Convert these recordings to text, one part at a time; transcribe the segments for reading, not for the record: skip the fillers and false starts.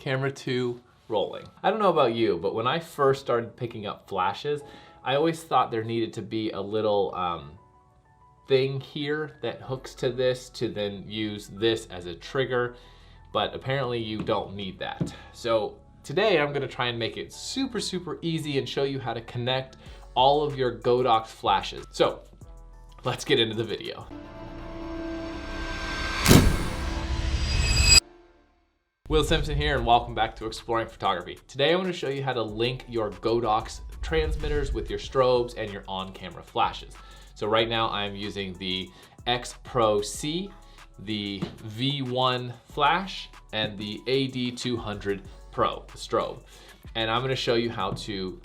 camera 2, rolling. I don't know about you, but when I first started picking up flashes, I always thought there needed to be a little thing here that hooks to this to then use this as a trigger, but apparently you don't need that. So today I'm gonna try and make it super, super easy and show you how to connect all of your Godox flashes. So let's get into the video. Will Simpson here, and welcome back to Exploring Photography. Today I want to show you how to link your Godox transmitters with your strobes and your on-camera flashes. So right now I'm using the Xpro C, the V1 flash, and the AD200 Pro, the strobe. And I'm going to show you how to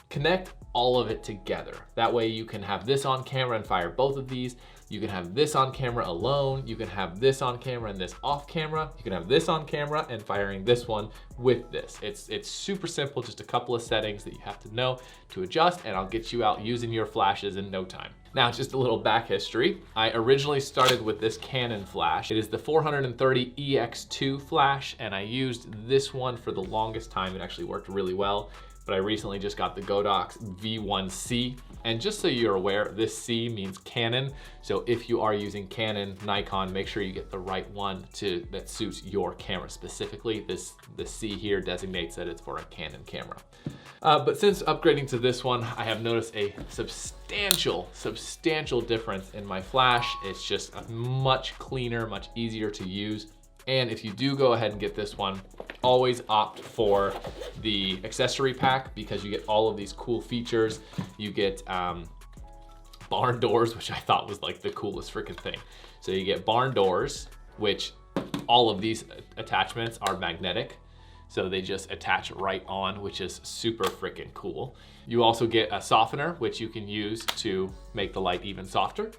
connect all of it together. That way you can have this on camera and fire both of these. You can have this on camera alone. You can have this on camera and this off camera. You can have this on camera and firing this one with this. It's super simple, just a couple of settings that you have to know to adjust, and I'll get you out using your flashes in no time. Now, just a little back history. I originally started with this Canon flash. It is the 430 EX2 flash, and I used this one for the longest time. It actually worked really well. But I recently just got the Godox V1 C. And just so you're aware, this C means Canon. So if you are using Canon, Nikon, make sure you get the right one that suits your camera specifically. The C here designates that it's for a Canon camera. But since upgrading to this one, I have noticed a substantial difference in my flash. It's just much cleaner, much easier to use. And if you do go ahead and get this one, always opt for the accessory pack because you get all of these cool features. You get barn doors, which I thought was like the coolest freaking thing. So you get barn doors, which all of these attachments are magnetic. So they just attach right on, which is super freaking cool. You also get a softener, which you can use to make the light even softer.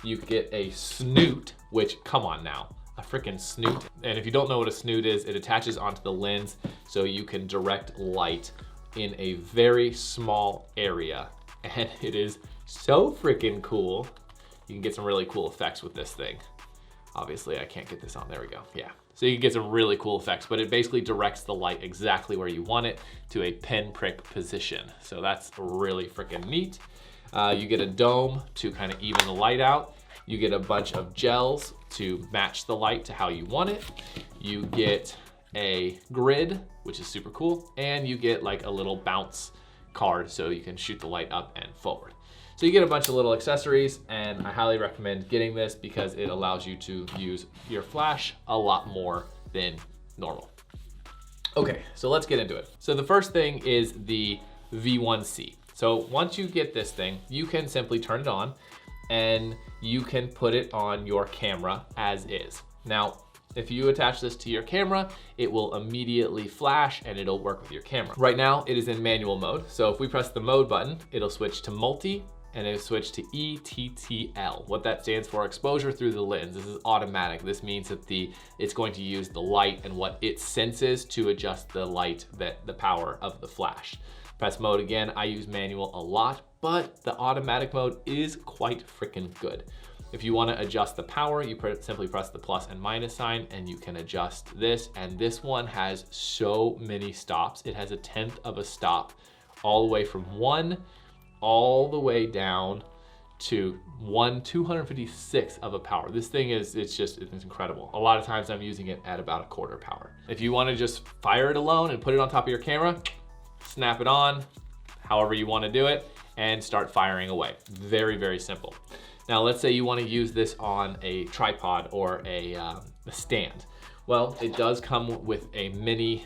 You get a snoot, which, come on now, a freaking snoot. And if you don't know what a snoot is, it attaches onto the lens so you can direct light in a very small area. And it is so freaking cool. You can get some really cool effects with this thing. Obviously I can't get this on, there we go, yeah. So you can get some really cool effects, but it basically directs the light exactly where you want it to a pinprick position. So that's really freaking neat. You get a dome to kind of even the light out. You get a bunch of gels to match the light to how you want it. You get a grid, which is super cool. And you get like a little bounce card so you can shoot the light up and forward. So you get a bunch of little accessories, and I highly recommend getting this because it allows you to use your flash a lot more than normal. Okay, so let's get into it. So the first thing is the V1C. So once you get this thing, you can simply turn it on and you can put it on your camera as is. Now, if you attach this to your camera, it will immediately flash and it'll work with your camera. Right now, it is in manual mode. So if we press the mode button, it'll switch to multi and it'll switch to ETTL. What that stands for, exposure through the lens. This is automatic. This means that it's going to use the light and what it senses to adjust the light, the power of the flash. Press mode again. I use manual a lot, but the automatic mode is quite freaking good. If you want to adjust the power, you simply press the plus and minus sign and you can adjust this. And this one has so many stops. It has 1/10 of a stop all the way from 1 all the way down to 1/256 of a power. This thing it's incredible. A lot of times I'm using it at about 1/4 power. If you want to just fire it alone and put it on top of your camera, snap it on, however you want to do it, and start firing away. Very, very simple. Now, let's say you want to use this on a tripod or a stand. Well, it does come with a mini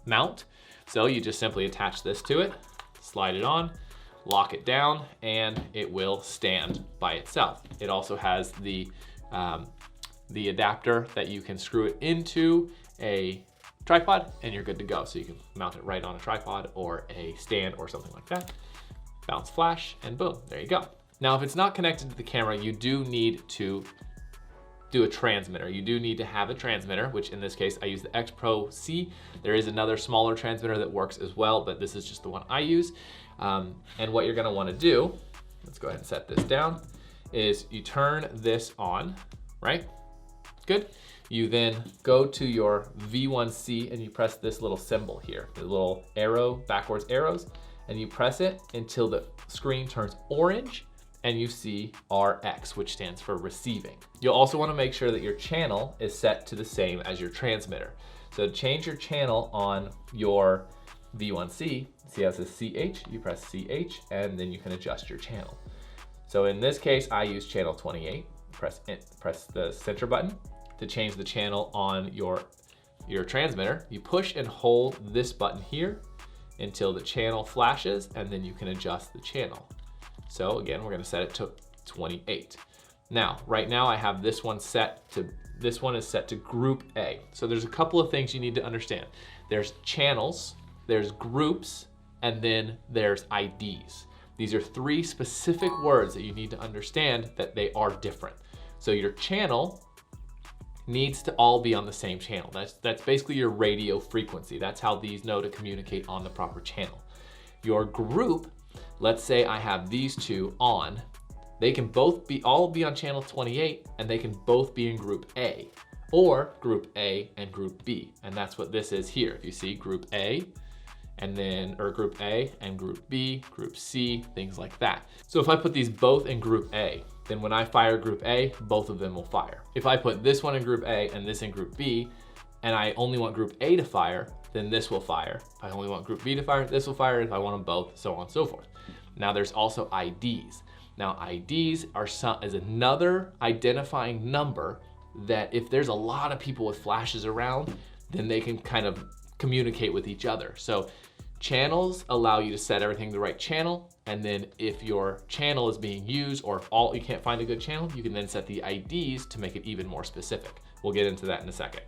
mount. So you just simply attach this to it, slide it on, lock it down, and it will stand by itself. It also has the adapter that you can screw it into a tripod and you're good to go. So you can mount it right on a tripod or a stand or something like that. Bounce flash and boom, there you go. Now, if it's not connected to the camera, you do need to do a transmitter. You do need to have a transmitter, which in this case, I use the Xpro C. There is another smaller transmitter that works as well, but this is just the one I use. And what you're gonna wanna do, let's go ahead and set this down, is you turn this on, right? Good. You then go to your V1C and you press this little symbol here, the little arrow, backwards arrows, and you press it until the screen turns orange and you see RX, which stands for receiving. You'll also want to make sure that your channel is set to the same as your transmitter. So to change your channel on your V1C, see how it says CH? You press CH and then you can adjust your channel. So in this case, I use channel 28. Press the center button. To change the channel on your transmitter, you push and hold this button here until the channel flashes, and then you can adjust the channel. So again, we're gonna set it to 28. Now, right now I have this one is set to group A. So there's a couple of things you need to understand. There's channels, there's groups, and then there's IDs. These are three specific words that you need to understand that they are different. So your channel needs to all be on the same channel. That's basically your radio frequency. That's how these know to communicate on the proper channel. Your group, let's say I have these two on, they can all be on channel 28 and they can both be in group A or group A and group B. And that's what this is here. If you see group A or group A and group B, group C, things like that. So if I put these both in group A, then when I fire group A, both of them will fire. If I put this one in group A and this in group B, and I only want group A to fire, then this will fire. If I only want group B to fire, this will fire. If I want them both, so on and so forth. Now there's also IDs. Now IDs is another identifying number that if there's a lot of people with flashes around, then they can kind of communicate with each other. So channels allow you to set everything the right channel, and then if your channel is being used or if you can't find a good channel, you can then set the IDs to make it even more specific. We'll get into that in a second.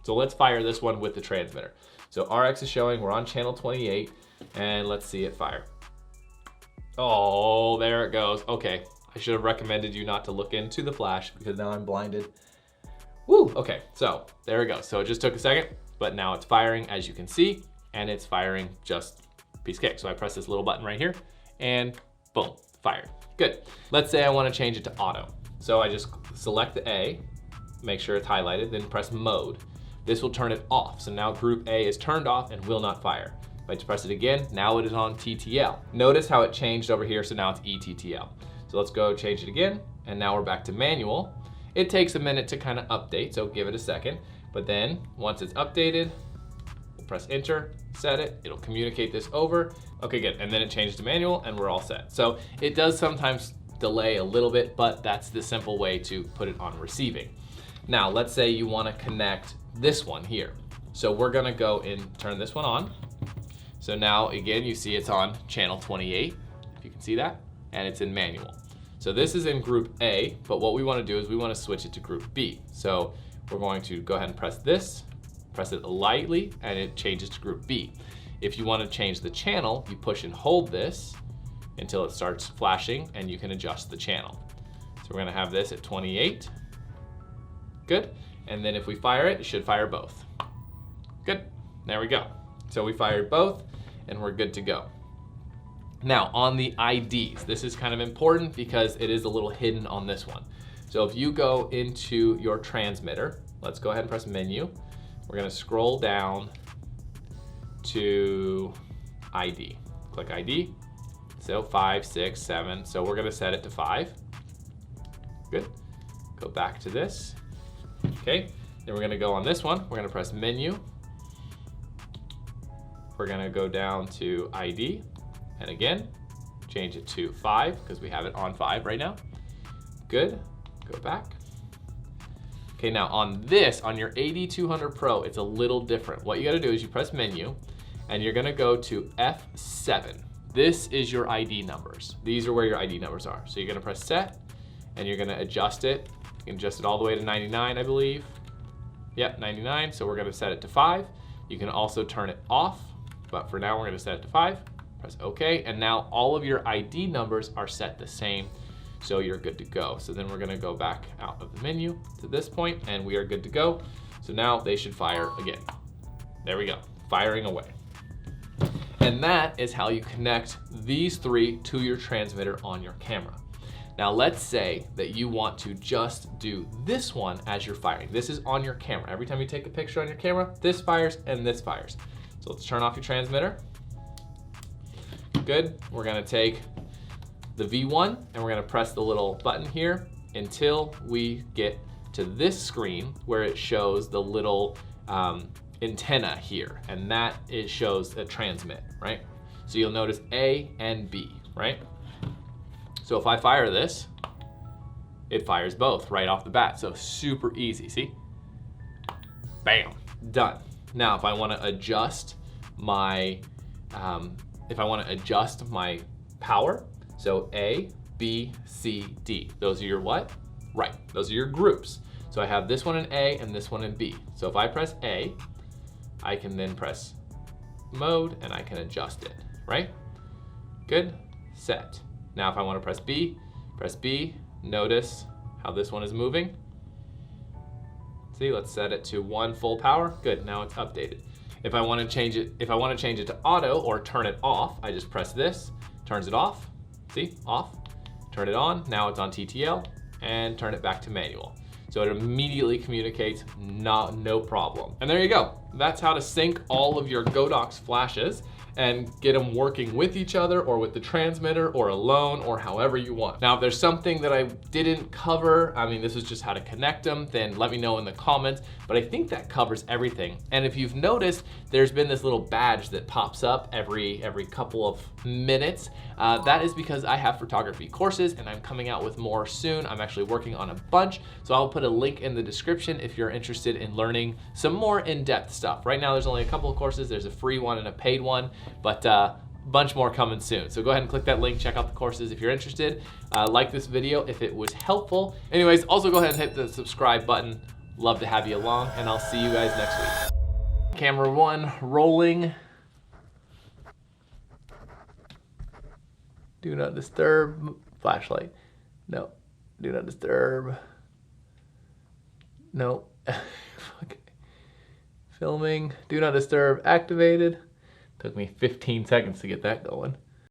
So let's fire this one with the transmitter. So RX is showing we're on channel 28, and let's see it fire. Oh, there it goes. Okay, I should have recommended you not to look into the flash because now I'm blinded. Woo, okay, so there it goes. So it just took a second, but now it's firing as you can see, and it's firing just piece of cake. So I press this little button right here and boom, fired. Good. Let's say I want to change it to auto. So I just select the A, make sure it's highlighted, then press mode. This will turn it off. So now group A is turned off and will not fire. If I just press it again, now it is on TTL. Notice how it changed over here, so now it's ETTL. So let's go change it again, and now we're back to manual. It takes a minute to kind of update, so give it a second. But then once it's updated, we'll press enter, set it, it'll communicate this over. Okay, good, and then it changes to manual and we're all set. So it does sometimes delay a little bit, but that's the simple way to put it on receiving. Now, let's say you wanna connect this one here. So we're gonna go and turn this one on. So now, again, you see it's on channel 28, if you can see that, and it's in manual. So this is in group A, but what we wanna do is we wanna switch it to group B. So we're going to go ahead and press this, press it lightly, and it changes to group B. If you wanna change the channel, you push and hold this until it starts flashing, and you can adjust the channel. So we're gonna have this at 28. Good, and then if we fire it, it should fire both. Good, there we go. So we fired both, and we're good to go. Now, on the IDs, this is kind of important because it is a little hidden on this one. So if you go into your transmitter, let's go ahead and press menu. We're gonna scroll down to ID. Click ID. So 5, 6, 7. So we're gonna set it to 5. Good. Go back to this. Okay. Then we're gonna go on this one. We're gonna press menu. We're gonna go down to ID. And again, change it to 5 because we have it on 5 right now. Good. Go back. Okay, now on your AD200 Pro, it's a little different. What you gotta do is you press menu and you're gonna go to F7. This is your ID numbers. These are where your ID numbers are. So you're gonna press set and you're gonna adjust it. You can adjust it all the way to 99, I believe. Yep, 99, so we're gonna set it to 5. You can also turn it off, but for now we're gonna set it to 5. Press OK, and now all of your ID numbers are set the same, so you're good to go. So then we're gonna go back out of the menu to this point, and we are good to go. So now they should fire again. There we go, firing away. And that is how you connect these three to your transmitter on your camera. Now let's say that you want to just do this one as you're firing. This is on your camera. Every time you take a picture on your camera, this fires and this fires. So let's turn off your transmitter. Good. We're gonna take the V1 and we're gonna press the little button here until we get to this screen where it shows the little antenna here, and that it shows a transmit, right? So you'll notice A and B, right? So if I fire this, it fires both right off the bat. So super easy, see? Bam, done. Now if I wanna adjust my, power, so A, B, C, D, those are your what? Right, those are your groups. So I have this one in A and this one in B. So if I press A, I can then press mode and I can adjust it, right? Good, set. Now if I want to press B, notice how this one is moving. See, let's set it to 1 full power. Good, now it's updated. If I want to change it to auto or turn it off, I just press this, turns it off. See, off, turn it on, now it's on TTL, and turn it back to manual. So it immediately communicates, no problem. And there you go. That's how to sync all of your Godox flashes and get them working with each other or with the transmitter or alone or however you want. Now, if there's something that I didn't cover, I mean, this is just how to connect them, then let me know in the comments, but I think that covers everything. And if you've noticed, there's been this little badge that pops up every couple of minutes. That is because I have photography courses and I'm coming out with more soon. I'm actually working on a bunch, so I'll put a link in the description if you're interested in learning some more in-depth stuff. Right now, there's only a couple of courses. There's a free one and a paid one, but a bunch more coming soon. So go ahead and click that link, check out the courses if you're interested. Like this video if it was helpful. Anyways, also go ahead and hit the subscribe button. Love to have you along, and I'll see you guys next week. Camera 1 rolling. Do not disturb. Flashlight. No. Do not disturb. No. Okay. Filming. Do not disturb activated. Took me 15 seconds to get that going.